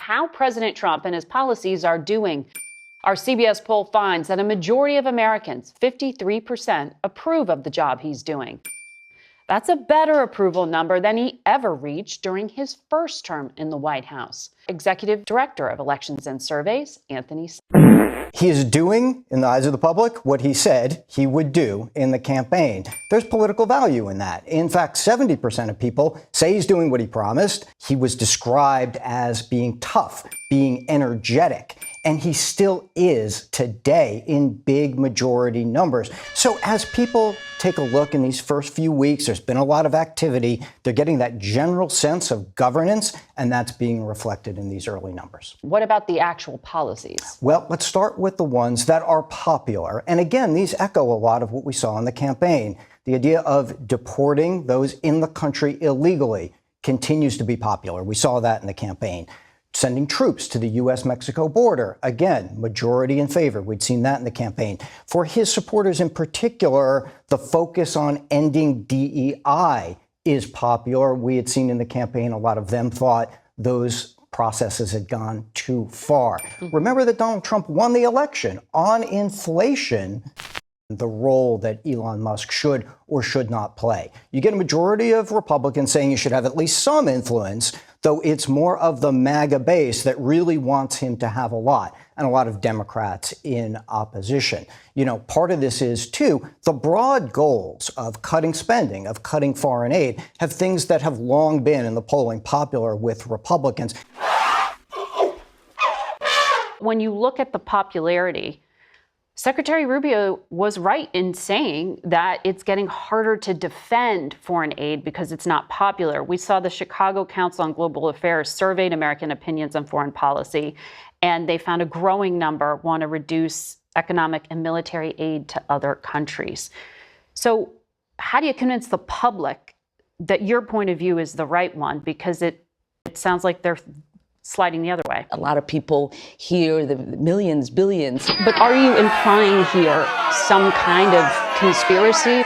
how President Trump and his policies are doing. Our CBS poll finds that a majority of Americans, 53%, approve of the job he's doing. That's a better approval number than he ever reached during his first term in the White House. Executive Director of Elections and Surveys, Anthony. He is doing, in the eyes of the public, what he said he would do in the campaign. There's political value in that. In fact, 70% of people say he's doing what he promised. He was described as being tough, being energetic, and he still is today in big majority numbers. So as people take a look in these first few weeks, there's been a lot of activity. They're getting that general sense of governance, and that's being reflected in these early numbers. What about the actual policies? Well, let's start with the ones that are popular. And again, these echo a lot of what we saw in the campaign. The idea of deporting those in the country illegally continues to be popular. We saw that in the campaign. Sending troops to the U.S.-Mexico border, again, majority in favor. We'd seen that in the campaign. For his supporters in particular, the focus on ending DEI is popular. We had seen in the campaign a lot of them thought those processes had gone too far. Remember that Donald Trump won the election on inflation, the role that Elon Musk should or should not play. You get a majority of Republicans saying you should have at least some influence, though it's more of the MAGA base that really wants him to have a lot, and a lot of Democrats in opposition. You know, part of this is, too, the broad goals of cutting spending, of cutting foreign aid, have things that have long been in the polling popular with Republicans. When you look at the popularity, Secretary Rubio was right in saying that it's getting harder to defend foreign aid because it's not popular. We saw the Chicago Council on Global Affairs surveyed American opinions on foreign policy, and they found a growing number want to reduce economic and military aid to other countries. So how do you convince the public that your point of view is the right one? Because it sounds like they're sliding the other way. A lot of people hear the millions, billions. But are you implying here some kind of conspiracy?